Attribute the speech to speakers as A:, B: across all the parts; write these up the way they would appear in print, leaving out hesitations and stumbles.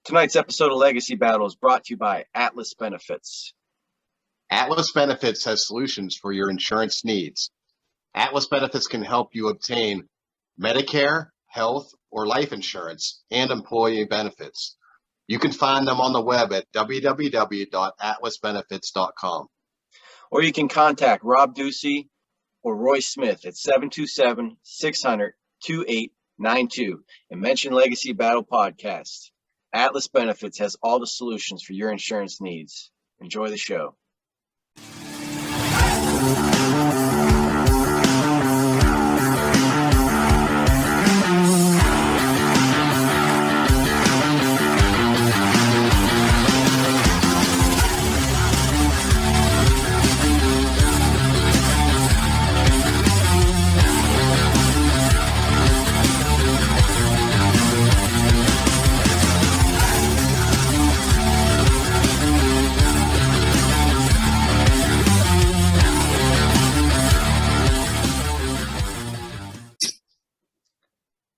A: Tonight's episode of Legacy Battle is brought to you by Atlas Benefits.
B: Atlas Benefits has solutions for your insurance needs. Atlas Benefits can help you obtain Medicare, health, or life insurance and employee benefits. You can find them on the web at www.atlasbenefits.com.
A: Or you can contact Rob Ducey or Roy Smith at 727-600-2892 and mention Legacy Battle Podcast. Atlas Benefits has all the solutions for your insurance needs. Enjoy the show.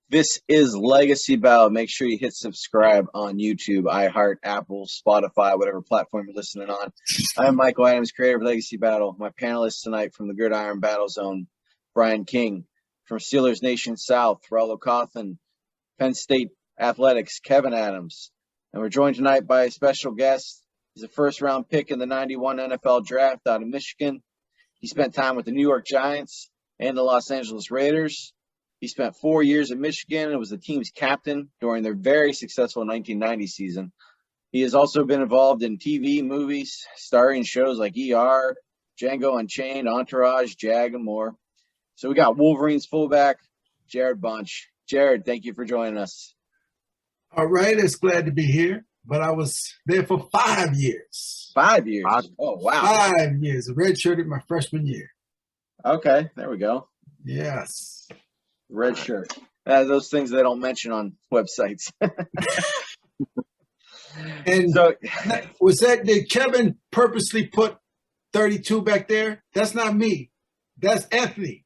A: This is Legacy Battle. Make sure you hit subscribe on YouTube, iHeart, Apple, Spotify, whatever platform you're listening on. I'm Michael Adams, creator of Legacy Battle. My panelists tonight from the Gridiron Battle Zone, Brian King. From Steelers Nation South, Rollo Cawthon. Penn State Athletics, Kevin Adams. And we're joined tonight by a special guest. He's a first-round pick in the 91 NFL Draft out of Michigan. He spent time with the New York Giants and the Los Angeles Raiders. He spent 4 years at Michigan and was the team's captain during their very successful 1990 season. He has also been involved in TV, movies, starring shows like ER, Django Unchained, Entourage, Jag, and more. So we got Wolverines fullback, Jarrod Bunch. Jarrod, thank you for joining us.
C: All right, it's glad to be here, but I was there for 5 years.
A: 5 years? Oh, wow.
C: 5 years. I redshirted my freshman year.
A: Okay, there we go.
C: Yes.
A: Red shirt. Those things they don't mention on websites.
C: And so, did Kevin purposely put 32 back there? That's not me. That's Anthony.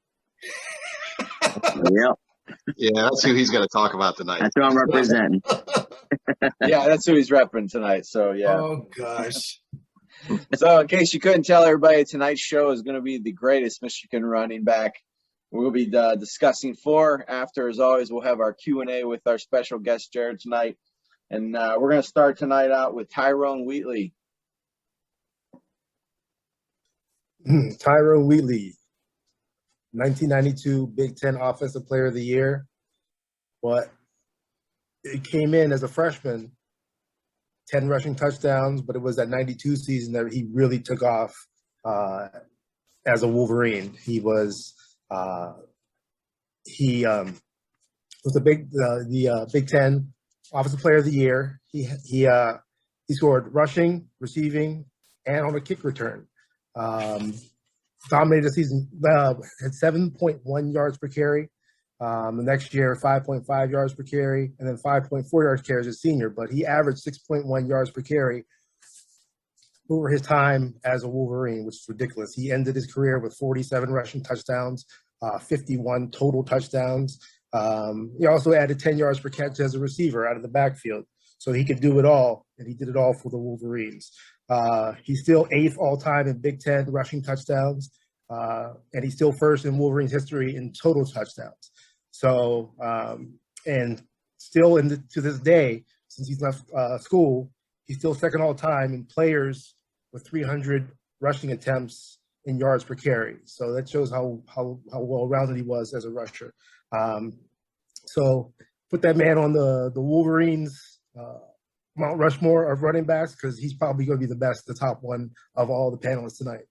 D: Yeah.
B: Yeah, that's who he's going to talk about tonight.
D: That's who I'm representing.
A: Yeah, that's who he's repping tonight. So, yeah.
C: Oh, gosh.
A: So, in case you couldn't tell everybody, tonight's show is going to be the greatest Michigan running back. We'll be discussing four. After, as always, we'll have our Q&A with our special guest, Jarrod, tonight. And we're going to start tonight out with Tyrone Wheatley.
E: Tyrone Wheatley, 1992 Big Ten Offensive Player of the Year. But it came in as a freshman, 10 rushing touchdowns, but it was that 92 season that he really took off as a Wolverine. He was was the Big Ten Offensive Player of the Year. He scored rushing, receiving, and on a kick return. Dominated the season. Had 7.1 yards per carry. The next year, 5.5 yards per carry, and then 5.4 yards per carry as a senior. But he averaged 6.1 yards per carry over his time as a Wolverine, which is ridiculous. He ended his career with 47 rushing touchdowns, 51 total touchdowns. He also added 10 yards per catch as a receiver out of the backfield. So he could do it all, and he did it all for the Wolverines. He's still 8th all-time in Big Ten rushing touchdowns, and he's still first in Wolverines history in total touchdowns. So, and still to this day, since he's left school, he's still second all-time in players with 300 rushing attempts in yards per carry. So that shows how well-rounded he was as a rusher. So put that man on the Wolverines Mount Rushmore of running backs, because he's probably going to be the top one of all the panelists tonight.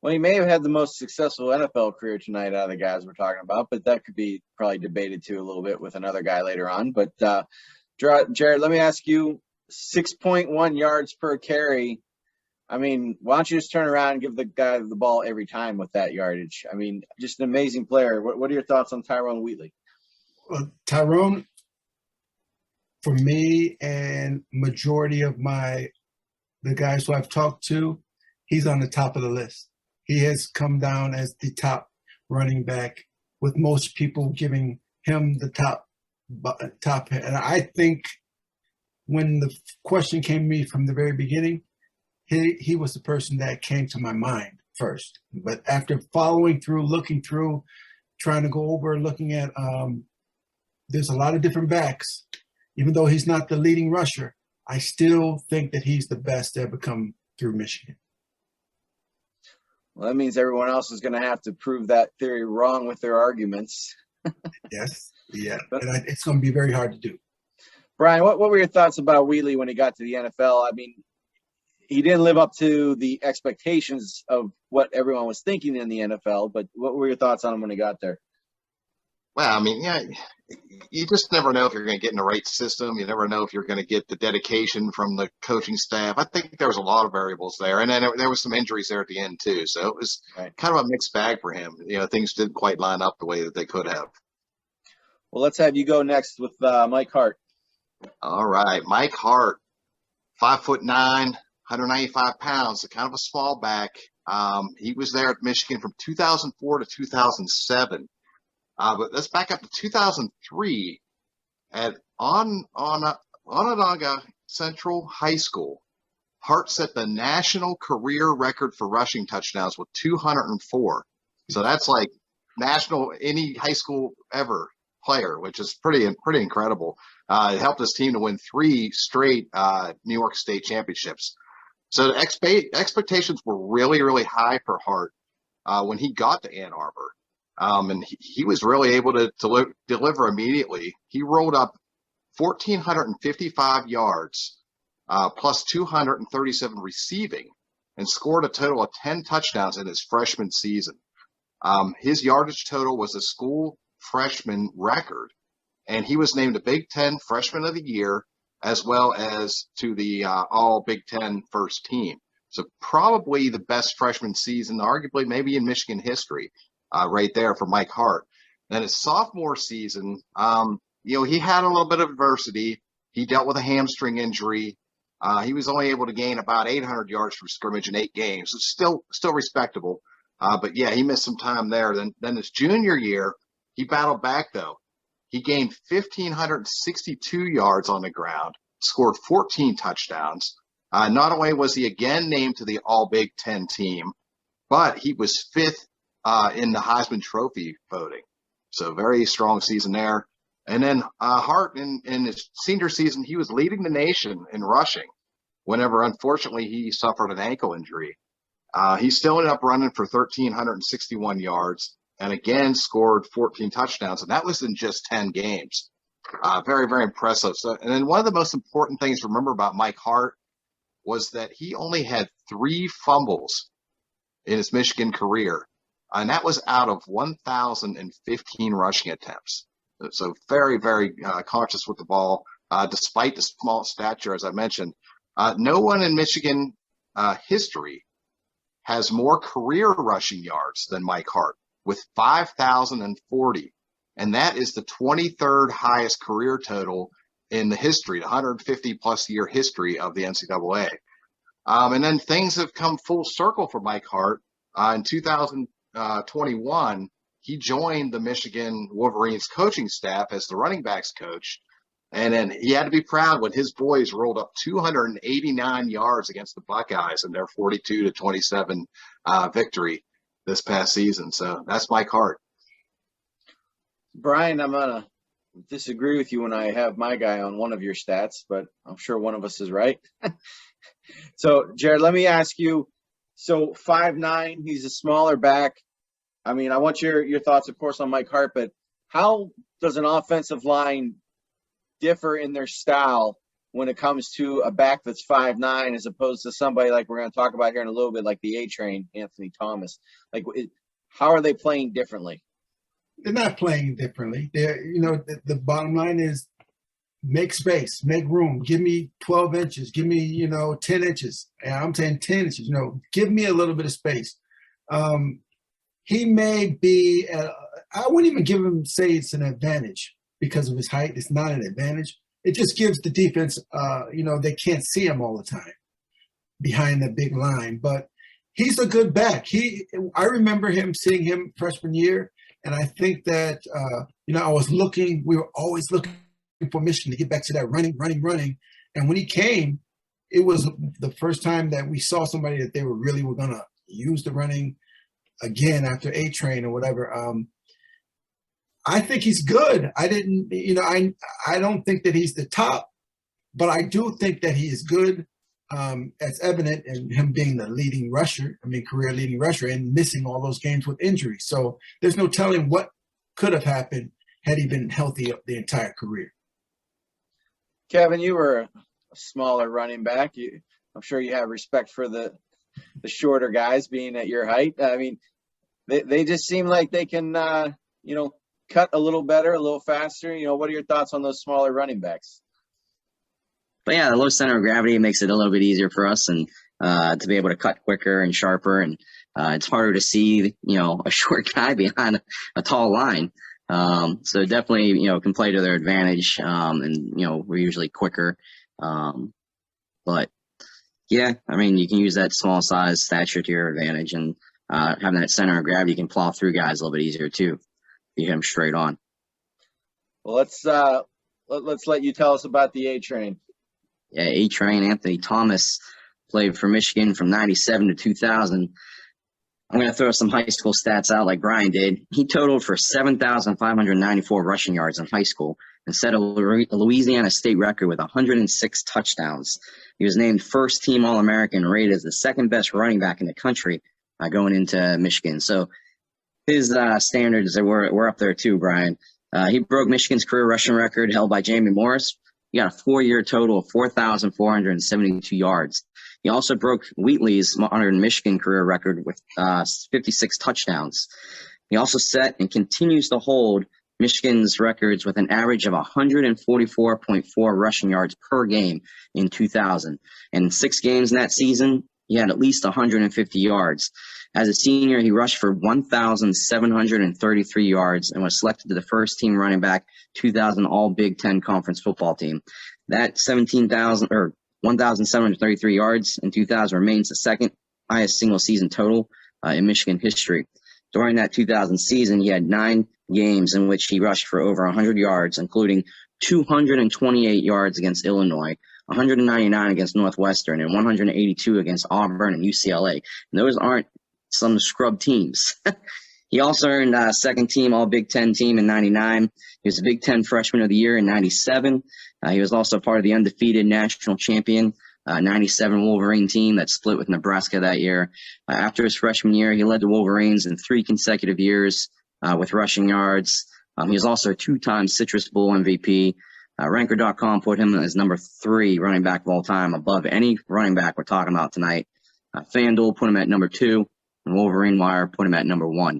A: Well, he may have had the most successful NFL career tonight out of the guys we're talking about, but that could be probably debated too a little bit with another guy later on. But Jarrod, let me ask you, 6.1 yards per carry. I mean, why don't you just turn around and give the guy the ball every time with that yardage? I mean, just an amazing player. What are your thoughts on Tyrone Wheatley?
C: Well, Tyrone, for me and majority of the guys who I've talked to, he's on the top of the list. He has come down as the top running back, with most people giving him the top. And I think when the question came to me from the very beginning, he was the person that came to my mind first. But after following through, looking through, trying to go over, looking at, there's a lot of different backs. Even though he's not the leading rusher, I still think that he's the best to ever come through Michigan.
A: Well, that means everyone else is going to have to prove that theory wrong with their arguments.
C: Yes, yeah, and it's going to be very hard to do.
A: Brian, what were your thoughts about Wheatley when he got to the NFL? I mean, he didn't live up to the expectations of what everyone was thinking in the NFL, but what were your thoughts on him when he got there?
B: Well, I mean, yeah, you just never know if you're going to get in the right system. You never know if you're going to get the dedication from the coaching staff. I think there was a lot of variables there. And then there was some injuries there at the end, too. So it was kind of a mixed bag for him. You know, things didn't quite line up the way that they could have.
A: Well, let's have you go next with Mike Hart.
B: All right. Mike Hart, 5'9", 195 pounds, so kind of a small back. He was there at Michigan from 2004 to 2007. But let's back up to 2003 at Onondaga Central High School. Hart set the national career record for rushing touchdowns with 204. So that's like national any high school ever player, which is pretty incredible. It helped his team to win 3 straight New York State championships. So the expectations were really, really high for Hart when he got to Ann Arbor. And he was really able to deliver immediately. He rolled up 1,455 yards plus 237 receiving and scored a total of 10 touchdowns in his freshman season. His yardage total was a school freshman record, and he was named a Big Ten Freshman of the Year as well as to the All Big Ten first team. So probably the best freshman season, arguably maybe in Michigan history. Right there for Mike Hart. Then his sophomore season, he had a little bit of adversity. He dealt with a hamstring injury. He was only able to gain about 800 yards from scrimmage in 8 games. It's still respectable. But yeah, he missed some time there. Then his junior year, he battled back though. He gained 1,562 yards on the ground, scored 14 touchdowns. Not only was he again named to the All Big Ten team, but he was 5th in the Heisman Trophy voting. So very strong season there. And then Hart in his senior season, he was leading the nation in rushing whenever, unfortunately, he suffered an ankle injury. He still ended up running for 1,361 yards and again scored 14 touchdowns. And that was in just 10 games. Very, very impressive. So, and then one of the most important things to remember about Mike Hart was that he only had 3 fumbles in his Michigan career. And that was out of 1,015 rushing attempts. So very, very conscious with the ball, despite the small stature, as I mentioned. No one in Michigan history has more career rushing yards than Mike Hart, with 5,040. And that is the 23rd highest career total in the history, the 150-plus year history of the NCAA. And then things have come full circle for Mike Hart. In 2021, he joined the Michigan Wolverines coaching staff as the running backs coach. And then he had to be proud when his boys rolled up 289 yards against the Buckeyes in their 42-27 victory this past season. So that's Mike Hart.
A: Brian, I'm going to disagree with you when I have my guy on one of your stats, but I'm sure one of us is right. So, Jarrod, let me ask you, so 5'9", he's a smaller back. I mean, I want your thoughts, of course, on Mike Hart, but how does an offensive line differ in their style when it comes to a back that's 5'9", as opposed to somebody like we're going to talk about here in a little bit, like the A-Train, Anthony Thomas? Like, how are they playing differently?
C: They're not playing differently. They're, the bottom line is make space, make room. Give me 12 inches. Give me, 10 inches. And I'm saying 10 inches. Give me a little bit of space. He may be, I wouldn't even say it's an advantage because of his height. It's not an advantage. It just gives the defense, they can't see him all the time behind that big line. But he's a good back. I remember seeing him freshman year, and I think that, we were always looking for Michigan to get back to that running. And when he came, it was the first time that we saw somebody that they were going to use the running again after A-Train or whatever. I think he's good. I don't think that he's the top, but I do think that he is good. As evident in him being the leading rusher, career leading rusher, and missing all those games with injuries. So there's no telling what could have happened had he been healthy the entire career.
A: Kevin, you were a smaller running back. I'm sure you have respect for the shorter guys being at your height. I mean, they just seem like they can, cut a little better, a little faster. What are your thoughts on those smaller running backs?
D: But yeah, the low center of gravity makes it a little bit easier for us and to be able to cut quicker and sharper. And it's harder to see, a short guy behind a tall line. So definitely, can play to their advantage. And, we're usually quicker. But yeah, you can use that small size stature to your advantage, and having that center of gravity, you can plow through guys a little bit easier too. You hit them straight on.
A: Well, let's let you tell us about the A-Train.
D: Yeah, A-Train, Anthony Thomas, played for Michigan from 97 to 2000. I'm going to throw some high school stats out like Brian did. He totaled for 7,594 rushing yards in high school and set a Louisiana state record with 106 touchdowns. He was named first team All-American, rated as the second best running back in the country going into Michigan. So his standards were up there too, Brian. He broke Michigan's career rushing record held by Jamie Morris. He got a 4-year total of 4,472 yards. He also broke Wheatley's modern Michigan career record with 56 touchdowns. He also set and continues to hold Michigan's records with an average of 144.4 rushing yards per game in 2000. And in 6 games in that season, he had at least 150 yards. As a senior, he rushed for 1,733 yards and was selected to the first team running back 2000 All Big Ten Conference football team. That 1,733 yards in 2000 remains the second highest single season total in Michigan history. During that 2000 season, he had 9 games in which he rushed for over 100 yards, including 228 yards against Illinois, 199 against Northwestern, and 182 against Auburn and UCLA. And those aren't some scrub teams. He also earned second team All Big Ten team in 99. He was a Big Ten Freshman of the Year in 97. He was also part of the undefeated national champion 97 Wolverine team that split with Nebraska that year. After his freshman year, he led the Wolverines in 3 consecutive years with rushing yards. He was also a 2-time Citrus Bowl MVP. Ranker.com put him as number 3 running back of all time, above any running back we're talking about tonight. FanDuel put him at number 2, and Wolverine Wire put him at number 1.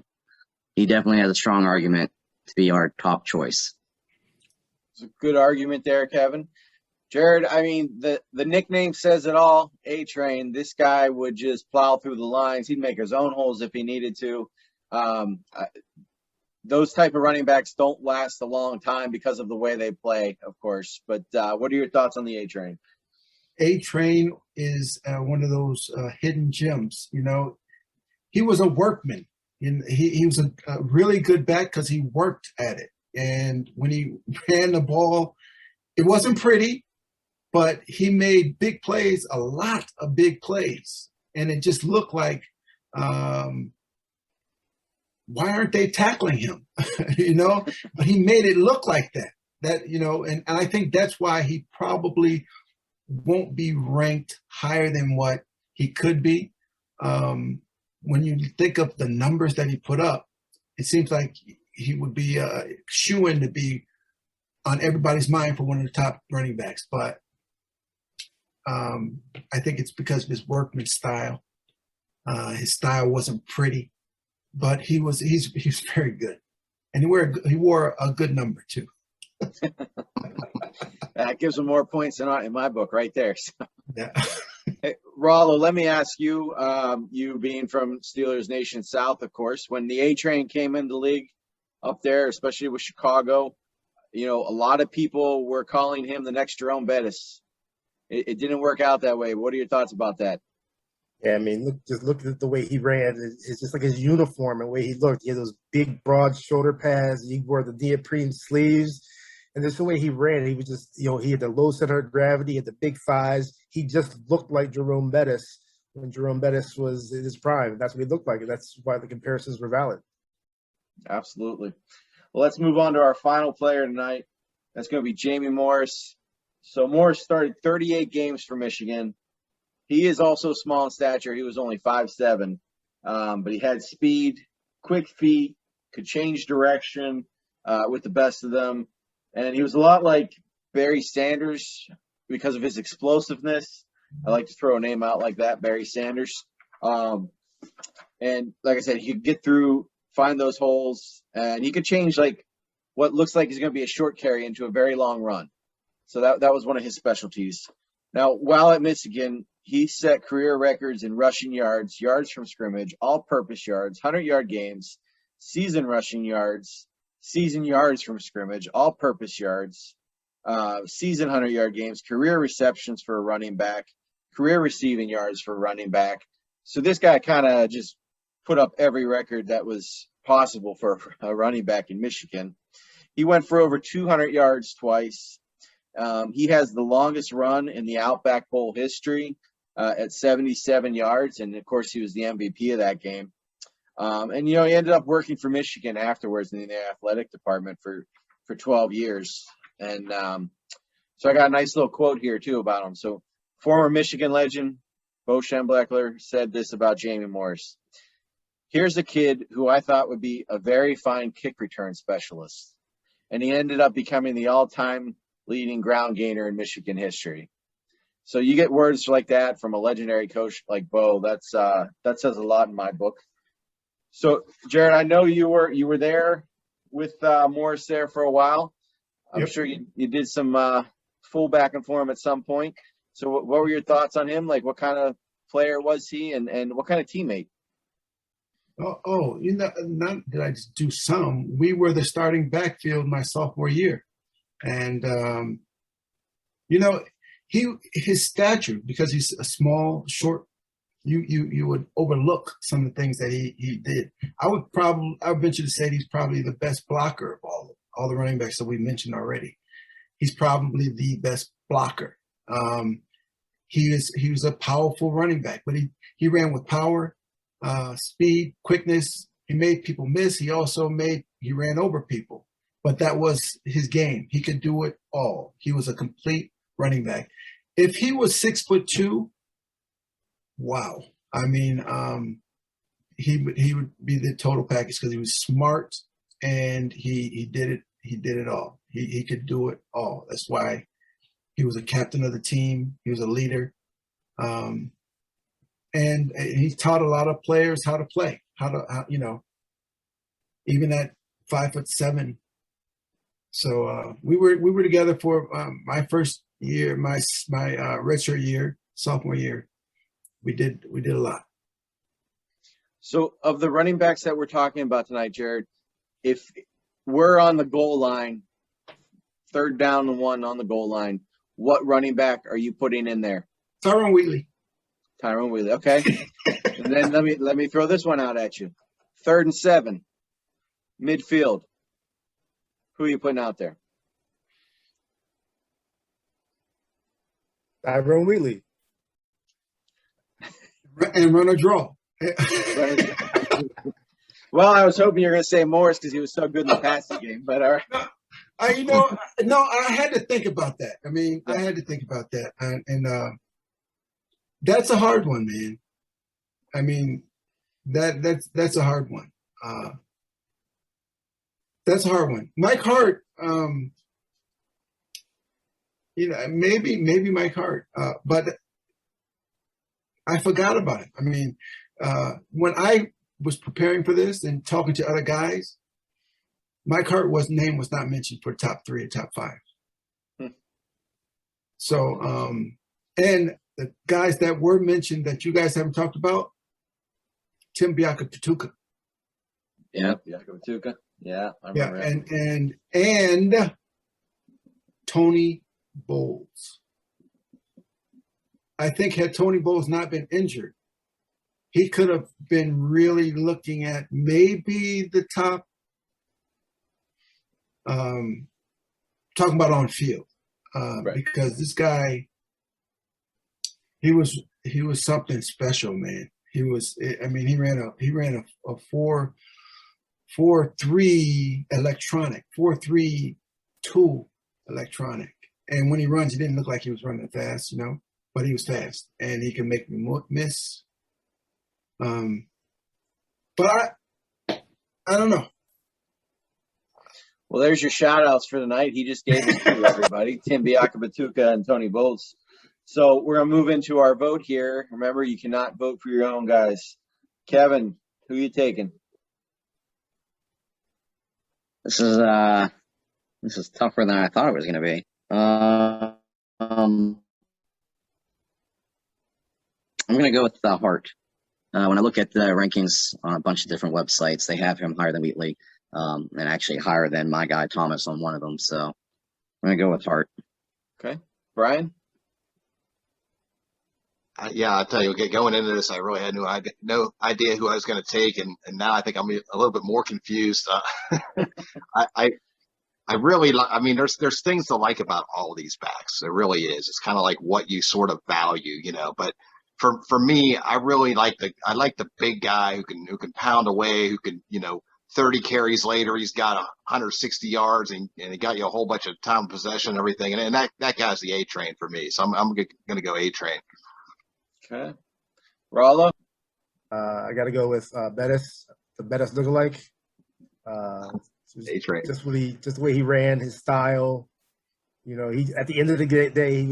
D: He definitely has a strong argument to be our top choice.
A: It's a good argument there, Kevin. Jarrod, the nickname says it all. A-Train. This guy would just plow through the lines. He'd make his own holes if he needed to. Those type of running backs don't last a long time because of the way they play, of course. But what are your thoughts on the A-Train?
C: A-Train is one of those hidden gems. He was a workman. He was a really good back because he worked at it. And when he ran the ball, it wasn't pretty, but he made big plays, a lot of big plays. And it just looked like, why aren't they tackling him? But he made it look like that. And I think that's why he probably won't be ranked higher than what he could be. When you think of the numbers that he put up, it seems like he would be shoo-in to be on everybody's mind for one of the top running backs. But I think it's because of his workman style. His style wasn't pretty, but he's very good, and he wore a good number too.
A: That gives him more points than in my book right there. So.
C: Yeah.
A: Hey, Rollo, let me ask you, you being from Steelers Nation South, of course, when the A-Train came into the league up there, especially with Chicago, a lot of people were calling him the next Jerome Bettis. It didn't work out that way. What are your thoughts about that?
E: Yeah, look at the way he ran. It's just like his uniform and the way he looked. He had those big, broad shoulder pads. He wore the neoprene sleeves. And just the way he ran, he was just, he had the low center of gravity, he had the big thighs. He just looked like Jerome Bettis when Jerome Bettis was in his prime. That's what he looked like, and that's why the comparisons were valid.
A: Absolutely. Well, let's move on to our final player tonight. That's going to be Jamie Morris. So Morris started 38 games for Michigan. He is also small in stature. He was only 5'7", but he had speed, quick feet, could change direction with the best of them. And he was a lot like Barry Sanders because of his explosiveness. I like to throw a name out like that, Barry Sanders. And like I said, he could get through, find those holes, and he could change like what looks like is going to be a short carry into a very long run. So that was one of his specialties. Now, while at Michigan, he set career records in rushing yards, yards from scrimmage, all-purpose yards, 100-yard games, season rushing yards, season yards from scrimmage, all-purpose yards, season 100-yard games, career receptions for a running back, career receiving yards for a running back. So this guy kind of just put up every record that was possible for a running back in Michigan. He went for over 200 yards twice. He has the longest run in the Outback Bowl history at 77 yards. And, of course, he was the MVP of that game. And, he ended up working for Michigan afterwards in the athletic department for 12 years. And so I got a nice little quote here, too, about him. So former Michigan legend Bo Schembechler said this about Jamie Morris. Here's a kid who I thought would be a very fine kick return specialist. And he ended up becoming the all-time leading ground gainer in Michigan history. So you get words like that from a legendary coach like Bo. That says a lot in my book. So, Jarrod, I know you were there with Morris there for a while. I'm sure you did some fullback for him at some point. So what were your thoughts on him? Like, what kind of player was he, and what kind of teammate?
C: Not did I just do some. We were the starting backfield my sophomore year. And, his stature, because he's a small, short, you would overlook some of the things that he did. I would venture to say he's probably the best blocker of all the running backs that we mentioned already. He's probably the best blocker. He was a powerful running back, but he ran with power, speed, quickness. He made people miss. He ran over people. But that was his game. He could do it all. He was a complete running back. If he was 6'2", wow. I mean, he would be the total package because he was smart and he did it. He did it all. He could do it all. That's why he was a captain of the team. He was a leader, and he taught a lot of players how to play. Even at 5'7". So we were together for my first year, my redshirt year, sophomore year. We did a lot.
A: So of the running backs that we're talking about tonight, Jarrod, if we're on the goal line, 3rd down and 1 on the goal line, what running back are you putting in there?
C: Tyrone Wheatley.
A: Tyrone Wheatley, okay. And then let me throw this one out at you. 3rd and 7, midfield. Who are you putting out there?
E: Tyrone Wheatley.
C: And run a draw.
A: Well, I was hoping you were going to say Morris because he was so good in the passing game. But all right.
C: I had to think about that. I mean, I had to think about that, and that's a hard one, man. I mean, that's a hard one. That's a hard one. Mike Hart, maybe Mike Hart, but I forgot about it. I mean, when I was preparing for this and talking to other guys, Mike Hart's name was not mentioned for top 3 or top 5. So, and the guys that were mentioned that you guys haven't talked about, Tim Biaka-Patuka.
A: Yeah, Biaka-Patuka. Yeah, I remember that.
C: And Tony Bowles. I think had Tony Bowles not been injured, he could have been really looking at maybe the top talking about on field,
A: Right.
C: because this guy, he was something special, man. He was. I mean, he ran a 4.3 electronic, 4.32 electronic, and when he runs, he didn't look like he was running fast, you know, but he was fast, and he can make me miss. But I don't know.
A: Well, there's your shout outs for the night. He just gave us two, everybody. Tim Biakabatuka and Tony Bolts. So we're going to move into our vote here. Remember, you cannot vote for your own, guys. Kevin, who you taking?
D: This is tougher than I thought it was going to be. I'm going to go with Hart. When I look at the rankings on a bunch of different websites, they have him higher than Wheatley, and actually higher than my guy Thomas on one of them. So I'm going to go with Hart.
A: Okay. Brian?
B: Yeah, I'll tell you, going into this, I really had no idea who I was going to take, and now I think I'm a little bit more confused. I really like. I mean, there's things to like about all these backs. There really is. It's kind of like what you sort of value, you know. But for me, I really like the big guy who can pound away, who can, you know, 30 carries later, he's got 160 yards and he got you a whole bunch of time possession and everything. And that guy's the A train for me. So I'm going to go A train.
A: Okay. Rollo?
E: I got to go with Bettis, the Bettis lookalike.
B: A-train.
E: Just the way he ran, his style. You know, he at the end of the day,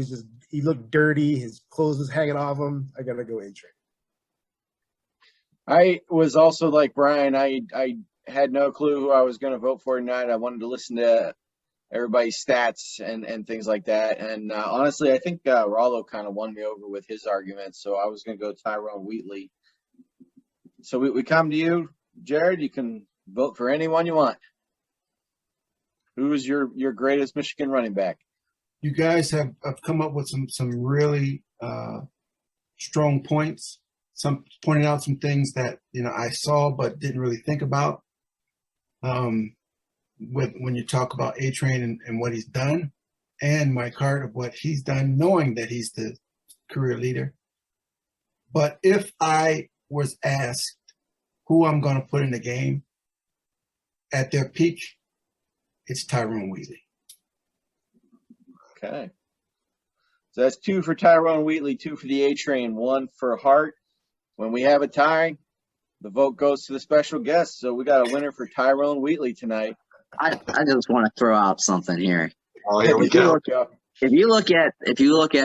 E: he looked dirty. His clothes was hanging off him. I got to go A-train.
A: I was also like Brian. I had no clue who I was going to vote for tonight. I wanted to listen to everybody's stats and things like that. And honestly, I think Rollo kind of won me over with his argument. So I was going to go Tyrone Wheatley. So we come to you, Jarrod. You can vote for anyone you want. Who is your greatest Michigan running back?
C: You guys have come up with some really strong points. Some pointing out some things that, you know, I saw but didn't really think about. When you talk about A-Train and what he's done, and Mike Hart of what he's done, knowing that he's the career leader. But if I was asked who I'm going to put in the game at their peak, it's Tyrone Wheatley.
A: Okay. So that's 2 for Tyrone Wheatley, 2 for the A-Train, 1 for Hart. When we have a tie, the vote goes to the special guest. So we got a winner for Tyrone Wheatley tonight.
D: I just want to throw out something here.
B: Oh, here we go.
D: If you look at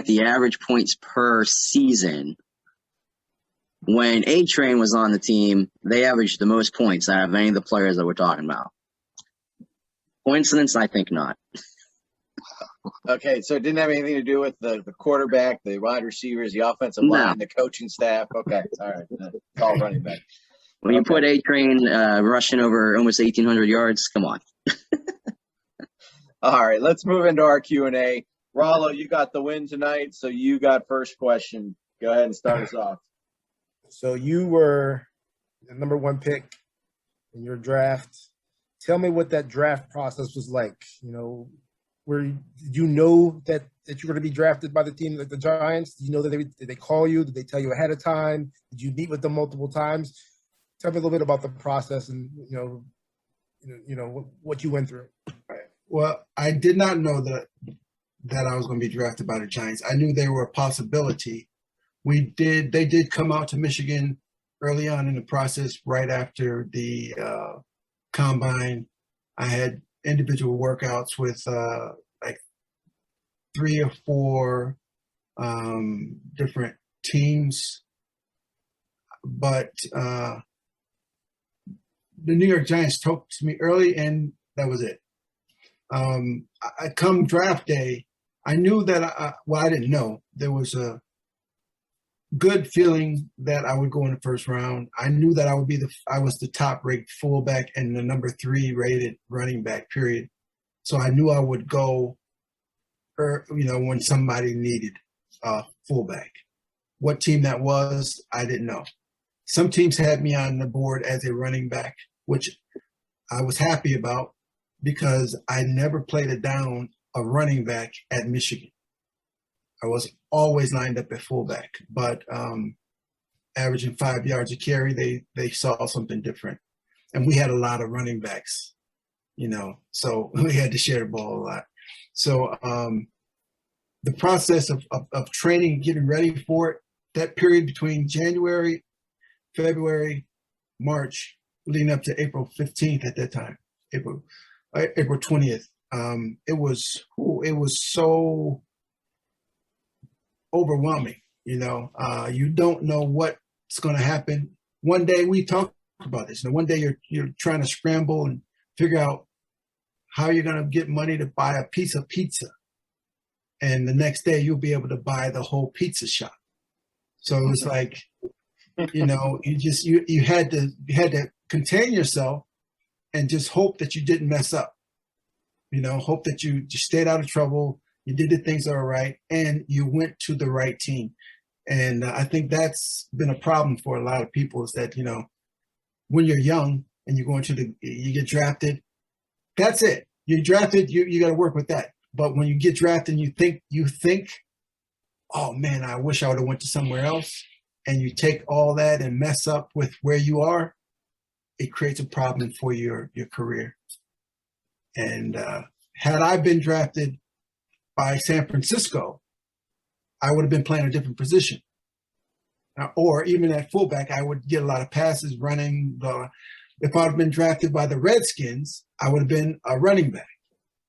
D: the average points per season, when A-Train was on the team, they averaged the most points out of any of the players that we're talking about. Coincidence? I think not.
A: Okay, so it didn't have anything to do with the quarterback, the wide receivers, the offensive line, the coaching staff. Okay, all right. It's all running back.
D: When you put A-Train rushing over almost 1,800 yards, come on.
A: All right, let's move into our Q&A. Rollo, you got the win tonight, so you got first question. Go ahead and start us off.
E: So you were the number 1 pick in your draft. Tell me what that draft process was like. You know, did you know that you're going to be drafted by the team like the Giants? Did you know that did they call you? Did they tell you ahead of time? Did you meet with them multiple times? Tell me a little bit about the process and you know what you went through.
C: Well, I did not know that I was going to be drafted by the Giants. I knew they were a possibility. They did come out to Michigan early on in the process, right after the combine. I had individual workouts with like 3 or 4 different teams, but the New York Giants talked to me early, and that was it. I come draft day, I knew that I didn't know. There was a good feeling that I would go in the first round. I knew that I was the top ranked fullback and the number 3 rated running back, period. So I knew I would go, when somebody needed a fullback. What team that was, I didn't know. Some teams had me on the board as a running back, which I was happy about, because I never played it down a running back at Michigan. I was always lined up at fullback, but averaging 5 yards a carry, they saw something different. And we had a lot of running backs, so we had to share the ball a lot. So the process of training, getting ready for it, that period between January, February, March, leading up to April 15th at that time, April 20th. It was so overwhelming. You don't know what's going to happen. One day we talked about this. One day you're trying to scramble and figure out how you're going to get money to buy a piece of pizza, and the next day you'll be able to buy the whole pizza shop. So it was like, you had to contain yourself and just hope that you didn't mess up. Hope that you just stayed out of trouble. You did the things that are right, and you went to the right team. And I think that's been a problem for a lot of people, is that, when you're young and you get drafted, that's it. You're drafted, you got to work with that. But when you get drafted and you think, oh man, I wish I would have went to somewhere else, and you take all that and mess up with where you are, it creates a problem for your career. And had I been drafted by San Francisco, I would have been playing a different position. Or even at fullback, I would get a lot of passes running. If I'd have been drafted by the Redskins, I would have been a running back.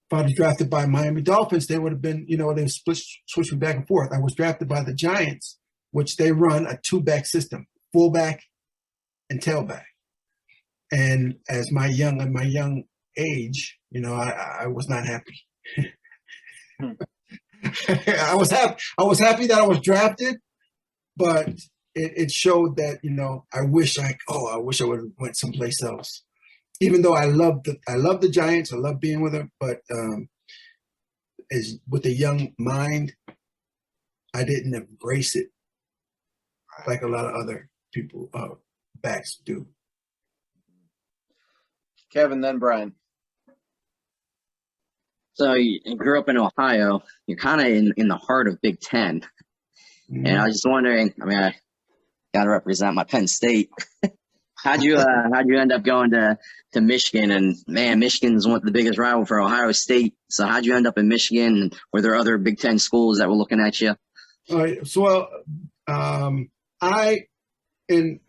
C: If I was drafted by Miami Dolphins, they would have been, they switch me back and forth. I was drafted by the Giants, which they run a two-back system, fullback and tailback. And as my young age, I was not happy. I was happy that I was drafted, but it showed that, I wish I would have went someplace else. Even though I love the Giants, I love being with them, but as with a young mind, I didn't embrace it like a lot of other people backs do.
A: Kevin, then Brian.
D: So you grew up in Ohio. You're kind of in the heart of Big Ten. And I was just wondering, I got to represent my Penn State. How'd you end up going to Michigan? And man, Michigan's one of the biggest rival for Ohio State. So how'd you end up in Michigan? And were there other Big Ten schools that were looking at you?
C: All right. So in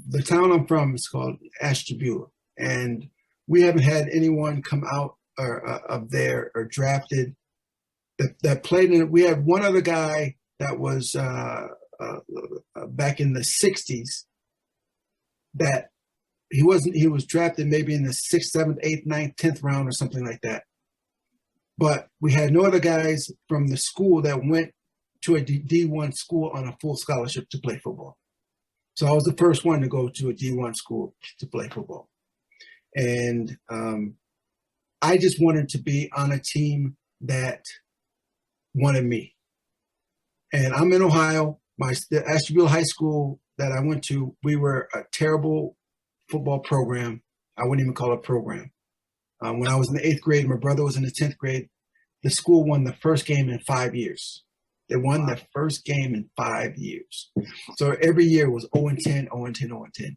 C: the town I'm from, it's called Ashtabula, and we haven't had anyone come out up there or drafted that played in it. We had one other guy that was back in the 60s that he was drafted maybe in the 6th, 7th, 8th, 9th, 10th round or something like that. But we had no other guys from the school that went to a D1 school on a full scholarship to play football. So I was the first one to go to a D1 school to play football. And I just wanted to be on a team that wanted me. And I'm in Ohio. The Ashtabula High School that I went to, we were a terrible football program. I wouldn't even call it a program. When I was in the 8th grade, my brother was in the 10th grade, the school won the first game in 5 years. They won the first game in 5 years. So every year was 0-10, 0-10,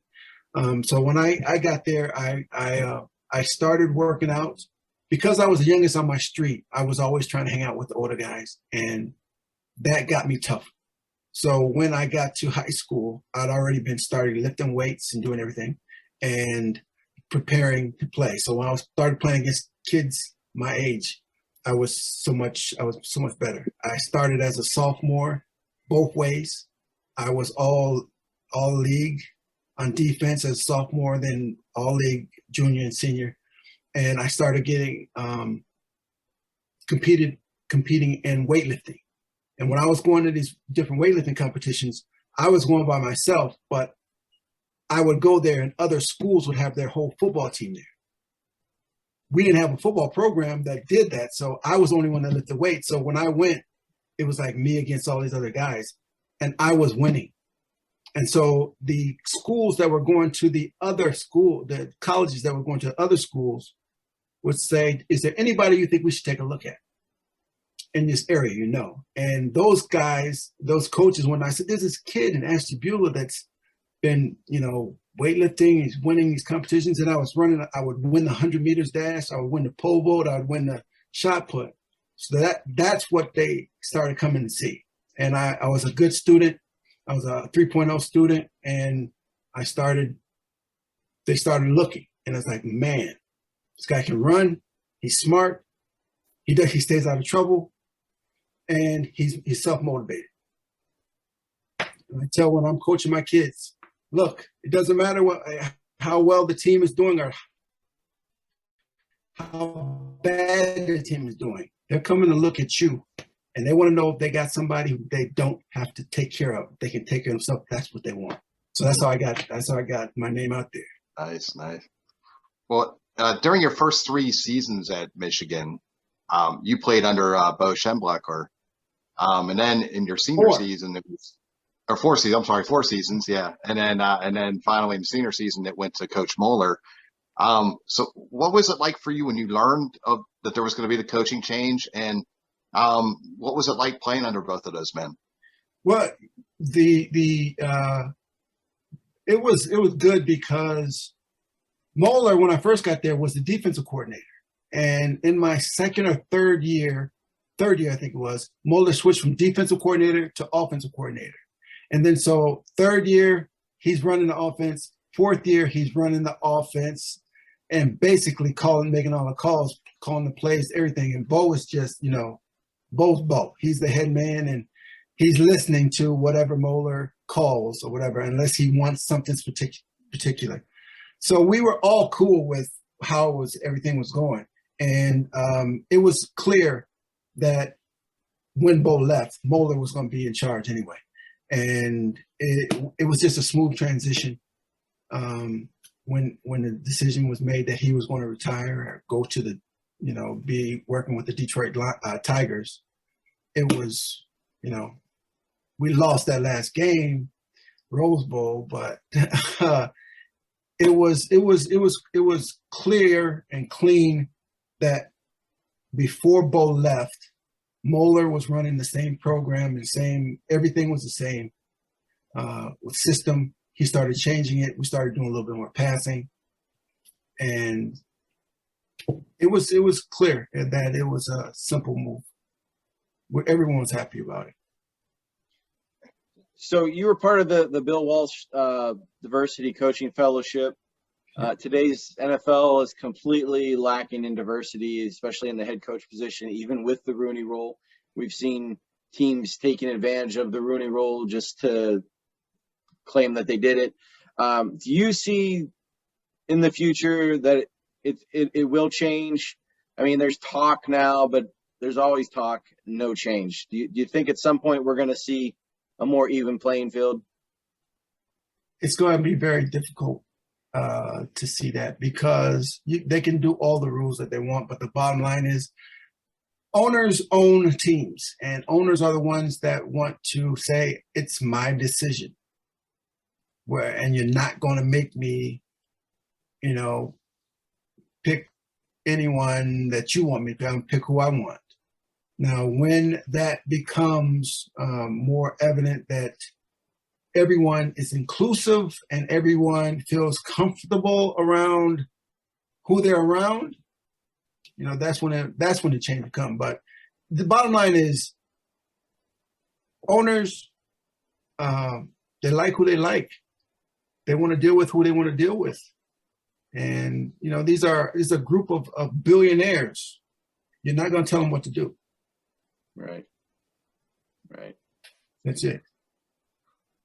C: 0-10. So when I got there, I started working out. Because I was the youngest on my street, I was always trying to hang out with the older guys, and that got me tough. So when I got to high school, I'd already been starting lifting weights and doing everything and preparing to play. So when I started playing against kids my age, I was so much better. I started as a sophomore, both ways. I was all league on defense as a sophomore, then all league junior and senior. And I started getting competing in weightlifting. And when I was going to these different weightlifting competitions, I was going by myself, but I would go there and other schools would have their whole football team there. We didn't have a football program that did that, so I was the only one that lifted weight. So when I went, it was like me against all these other guys, and I was winning. And so the schools that were going to the colleges that were going to other schools would say, is there anybody you think we should take a look at? in this area, you know. And those guys, those coaches, when I said, there's this kid in Ashtabula that's been, you know, weightlifting, he's winning these competitions, and I was running, I would win the 100 meters dash, I would win the pole vault, I would win the shot put. So that's what they started coming to see. And I was a good student. I was a 3.0 student, and they started looking. And I was like, man, this guy can run, he's smart, he stays out of trouble, and he's self-motivated. And I tell when I'm coaching my kids, look, it doesn't matter how well the team is doing or how bad the team is doing. They're coming to look at you, and they want to know if they got somebody who they don't have to take care of. They can take care of themselves. That's what they want. So that's how I got my name out there.
B: Nice. Well, during your first 3 seasons at Michigan, you played under Bo Schembechler, and then in your senior season, it was, or 4 seasons. I'm sorry, 4 seasons, yeah. And then finally in the senior season, it went to Coach Moeller. So what was it like for you when you learned that there was going to be the coaching change, and what was it like playing under both of those men?
C: Well, it was good because Moeller, when I first got there, was the defensive coordinator. And in my second or third year, I think it was, Moeller switched from defensive coordinator to offensive coordinator. And then so third year, he's running the offense. Fourth year, he's running the offense and basically making all the calls, calling the plays, everything. And Bo is just, you know, Bo's Bo. He's the head man, and he's listening to whatever Moeller calls or whatever, unless he wants something particular. So we were all cool with how everything was going. And it was clear that when Bo left, Moeller was going to be in charge anyway. And it was just a smooth transition when the decision was made that he was going to retire or go to be working with the Detroit Tigers. It was, you know, we lost that last game, Rose Bowl, but it was clear and clean that before Bo left, Moeller was running the same program and everything was the same. With system, he started changing it. We started doing a little bit more passing, and it was clear that it was a simple move. Everyone was happy about it.
A: So you were part of the Bill Walsh Diversity Coaching Fellowship. Today's NFL is completely lacking in diversity, especially in the head coach position, even with the Rooney Rule. We've seen teams taking advantage of the Rooney Rule just to claim that they did it. Do you see in the future that it will change? I mean, there's talk now, but there's always talk, no change. Do you think at some point we're going to see a more even playing field?
C: It's going to be very difficult to see that because they can do all the rules that they want, but the bottom line is owners own teams, and owners are the ones that want to say, it's my decision. And you're not going to make me, pick anyone that you want me to pick who I want. Now, when that becomes more evident that everyone is inclusive and everyone feels comfortable around who they're around, that's when the change will come. But the bottom line is owners, they like who they like. They want to deal with who they want to deal with. And, it's a group of billionaires. You're not going to tell them what to do.
A: Right.
C: That's it.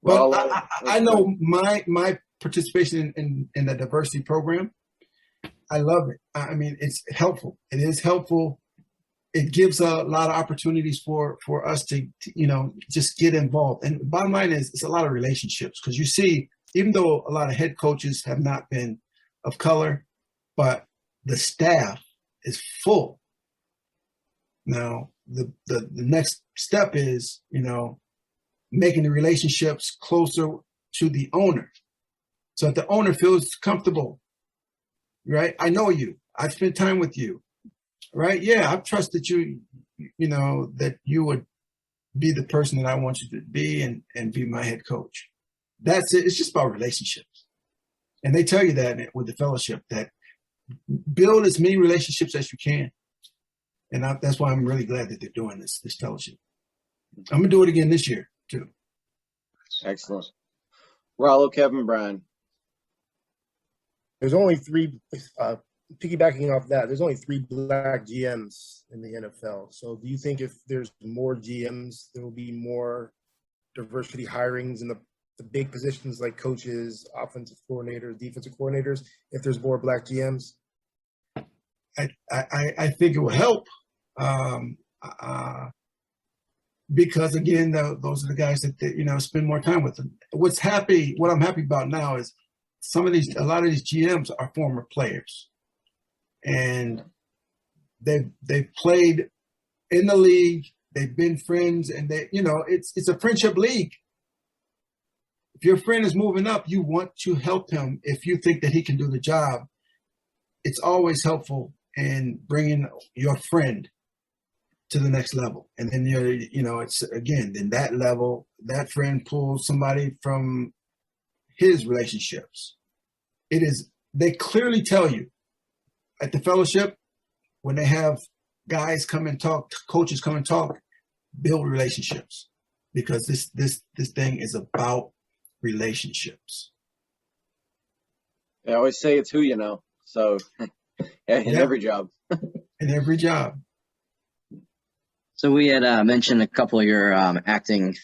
C: Well, I know my participation in the diversity program, I love it. I mean, it's helpful. It is helpful. It gives a lot of opportunities for us to just get involved. And the bottom line is it's a lot of relationships, because you see, even though a lot of head coaches have not been of color, but the staff is full. Now, the next step is, making the relationships closer to the owner. So if the owner feels comfortable, right? I know you. I've spent time with you, right? Yeah, I've trusted you. that you would be the person that I want you to be and be my head coach. That's it. It's just about relationships. And they tell you that with the fellowship, that build as many relationships as you can. And that's why I'm really glad that they're doing this fellowship. I'm going to do it again this year, too.
A: Excellent. Rollo, Kevin, Brian.
E: There's only three, piggybacking off that, there's only 3 black GMs in the NFL. So do you think if there's more GMs, there will be more diversity hirings in the big positions like coaches, offensive coordinators, defensive coordinators, if there's more black GMs?
C: I think it will help. Because again, those are the guys that spend more time with them. What I'm happy about now is a lot of these GMs are former players, and they've played in the league. They've been friends, and it's a friendship league. If your friend is moving up, you want to help him. If you think that he can do the job, it's always helpful in bringing your friend to the next level. And then it's again, then that level, that friend pulls somebody from his relationships. They clearly tell you at the fellowship, when they have guys come and talk, coaches come and talk, build relationships, because this thing is about relationships.
A: They always say it's who you know. So in every job.
C: In every job.
D: So we had mentioned a couple of your acting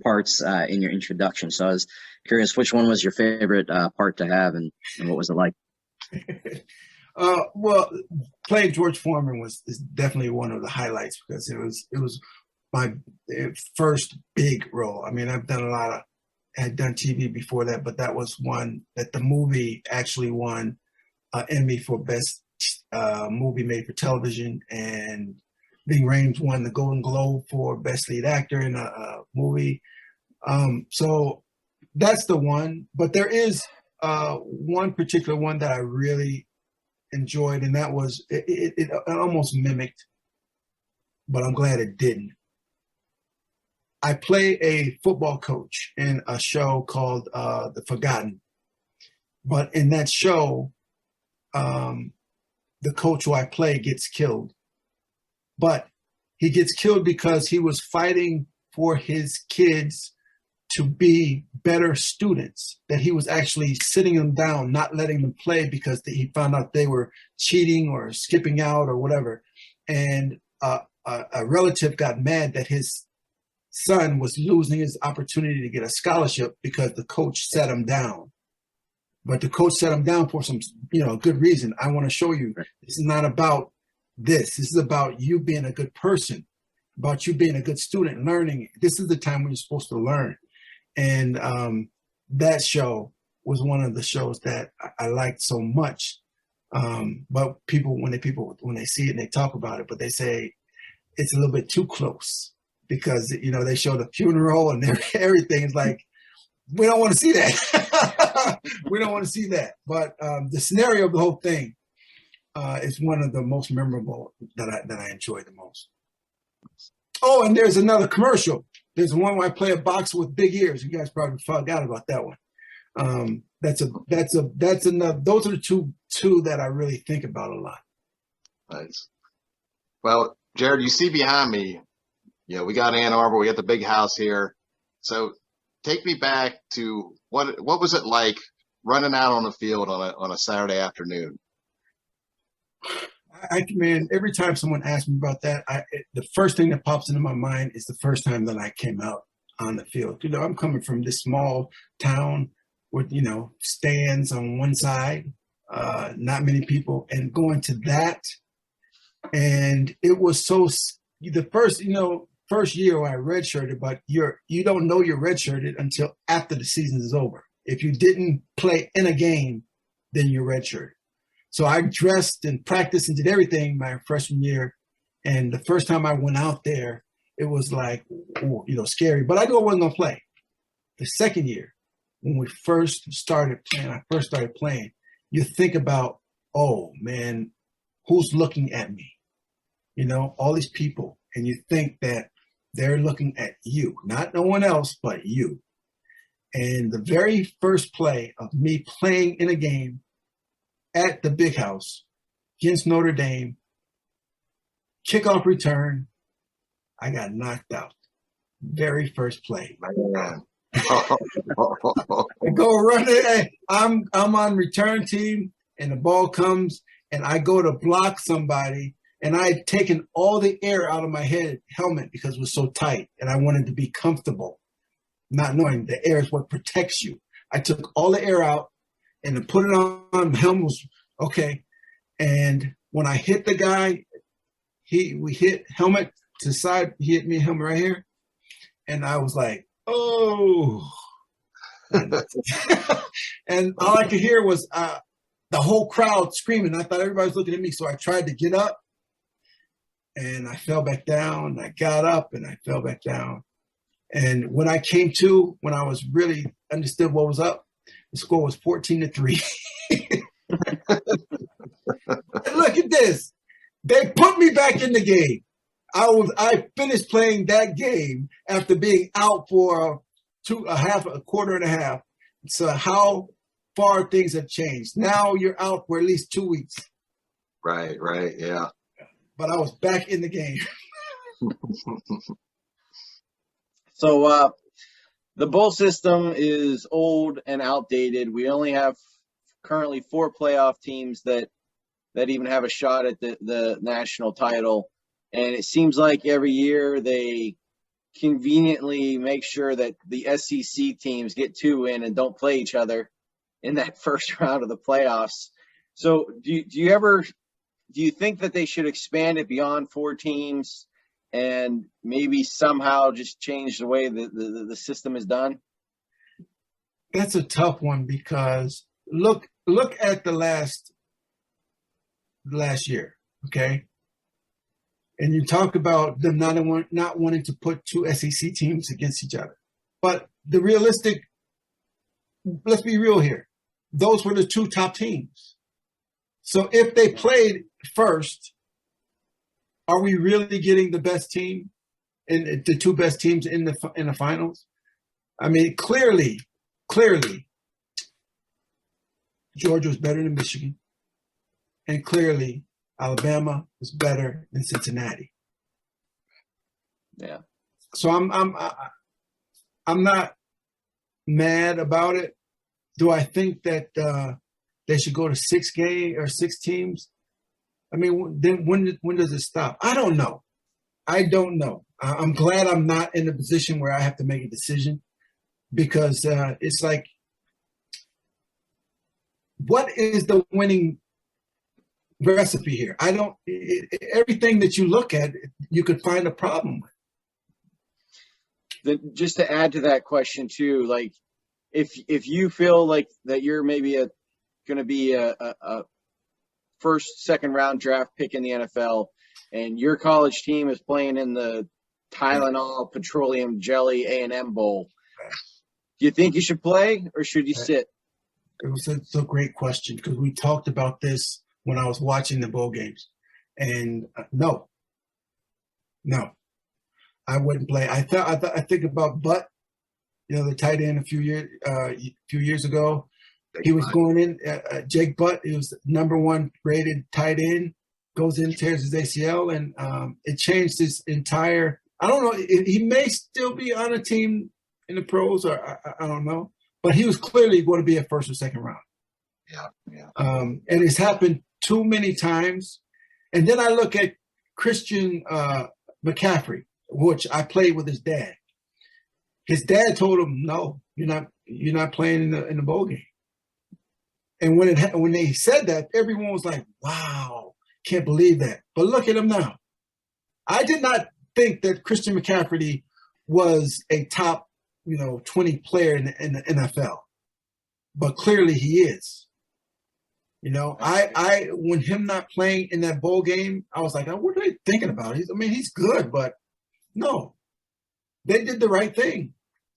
D: parts in your introduction. So I was curious, which one was your favorite part to have, and what was it like?
C: Well, playing George Foreman is definitely one of the highlights, because it was my first big role. I mean, I had done TV before that, but that was one that the movie actually won an Emmy for best movie made for television, and Ving Rhames won the Golden Globe for best lead actor in a movie. So that's the one. But there is one particular one that I really enjoyed, and that was it almost mimicked, but I'm glad it didn't. I play a football coach in a show called The Forgotten. But in that show, the coach who I play gets killed. But he gets killed because he was fighting for his kids to be better students, that he was actually sitting them down, not letting them play because he found out they were cheating or skipping out or whatever. And a relative got mad that his son was losing his opportunity to get a scholarship because the coach set him down. But the coach set him down for some, good reason. I want to show you, this is not about this. This is about you being a good person, about you being a good student, learning. This is the time when you're supposed to learn. And that show was one of the shows that I liked so much. But when they see it and they talk about it, but they say it's a little bit too close, because they show the funeral and everything is like, we don't want to see that. We don't want to see that. But the scenario of the whole thing is one of the most memorable that I enjoy the most. Oh, and there's another commercial. There's one where I play a boxer with big ears. You guys probably forgot about that one. That's another. Those are the two that I really think about a lot.
B: Nice. Well, Jarrod, you see behind me, we got Ann Arbor, we got the big house here. So take me back to what was it like running out on the field on a Saturday afternoon?
C: Man, every time someone asks me about that, the first thing that pops into my mind is the first time that I came out on the field. I'm coming from this small town with, stands on one side, not many people, and going to that. And it was the first year when I redshirted, but you don't know you're redshirted until after the season is over. If you didn't play in a game, then you're redshirted. So I dressed and practiced and did everything my freshman year. And the first time I went out there, it was like, scary. But I knew I wasn't going to play. The second year, when I first started playing, you think about, oh, man, who's looking at me? you know, all these people, and you think that they're looking at you, not no one else but you. And the very first play of me playing in a game at the Big House against Notre Dame, kickoff return, I got knocked out. Very first play.
B: Man.
C: I go run it. I'm on return team, and the ball comes, and I go to block somebody, and I had taken all the air out of my helmet because it was so tight, and I wanted to be comfortable, not knowing the air is what protects you. I took all the air out and then put it on. The helmet was okay, and when I hit the guy, we hit helmet to the side. He hit me helmet right here, and I was like, oh. And all I could hear was the whole crowd screaming. I thought everybody was looking at me, so I tried to get up, and I fell back down. I got up, and I fell back down. And when I came to, when I was really understood what was up, the score was 14-3. Look at this. They put me back in the game. I finished playing that game after being out for a quarter and a half. So how far things have changed. Now you're out for at least 2 weeks.
B: Right, yeah.
C: But I was back in the game.
A: So the bowl system is old and outdated. We only have currently 4 playoff teams that even have a shot at the national title. And it seems like every year they conveniently make sure that the SEC teams get 2 in and don't play each other in that first round of the playoffs. So do you think that they should expand it beyond 4 teams and maybe somehow just change the way the system is done?
C: That's a tough one because look at the last year, okay? And you talk about them not wanting to put 2 SEC teams against each other. But the realistic, let's be real here. Those were the 2 top teams. So if they played first, are we really getting the best team and the 2 best teams in the finals? I mean, clearly, Georgia was better than Michigan, and clearly Alabama was better than Cincinnati.
A: Yeah.
C: So I'm not mad about it. Do I think that they should go to 6 teams? I mean, then when does it stop? I don't know. I'm glad I'm not in a position where I have to make a decision because it's like, what is the winning recipe here? Everything that you look at, you could find a problem with.
A: Just to add to that question too, like if you feel like that you're maybe going to be a first, second round draft pick in the NFL, and your college team is playing in the Tylenol Petroleum Jelly A&M Bowl, do you think you should play or should you sit?
C: It's a great question because we talked about this when I was watching the bowl games, and no, I wouldn't play. I think about Butt, the tight end a few years ago. He was going in, Jake Butt. He was #1 rated tight end. Goes in, tears his ACL, and it changed his entire. I don't know. He may still be on a team in the pros, or I don't know. But he was clearly going to be a first or second round.
B: Yeah.
C: And it's happened too many times. And then I look at Christian McCaffrey, which I played with his dad. His dad told him, "No, you're not playing in the bowl game." And when they said that, everyone was like, "Wow, can't believe that." But look at him now. I did not think that Christian McCaffrey was a top 20 player in the NFL, but clearly he is. I when him not playing in that bowl game, I was like, oh, what are they thinking about? He's good, but no, they did the right thing,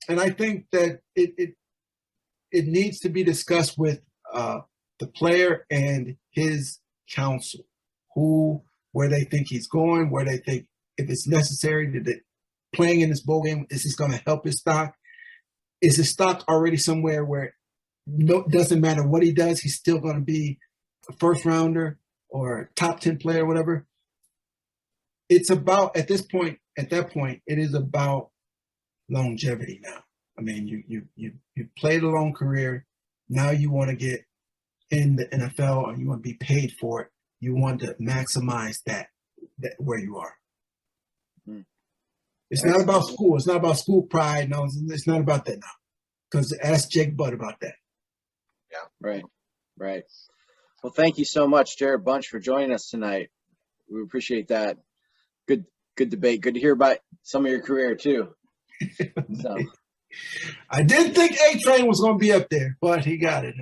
C: and I think that it needs to be discussed with the player and his counsel, who where they think he's going, where they think if it's necessary that playing in this bowl game, is this going to help his stock? Is his stock already somewhere where it doesn't matter what he does, he's still going to be a first rounder or a top 10 player, whatever? It's about, at that point, it is about longevity now. I mean, you played a long career. Now you want to get in the NFL and you want to be paid for it. You want to maximize that where you are. It's not about school. It's not about school pride. No, it's not about that now. Because ask Jake Butt about that.
A: Yeah, right. Well, thank you so much, Jarrod Bunch, for joining us tonight. We appreciate that. Good debate. Good to hear about some of your career too. So.
C: I didn't think A-Train was going to be up there, but he got it.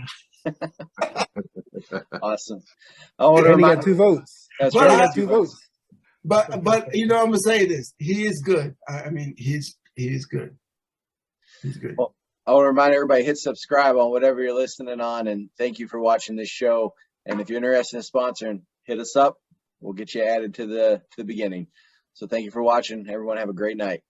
A: Awesome.
E: And he got 2 votes.
A: That's
C: But
A: right.
C: I
A: he got
C: got
A: 2
E: 2
A: votes.
E: votes.
C: But you know, I'm gonna say this. He is good. I mean, he is good. He's good.
A: Well, I want to remind everybody, hit subscribe on whatever you're listening on, and thank you for watching this show. And if you're interested in sponsoring, hit us up. We'll get you added to the beginning. So thank you for watching. Everyone have a great night.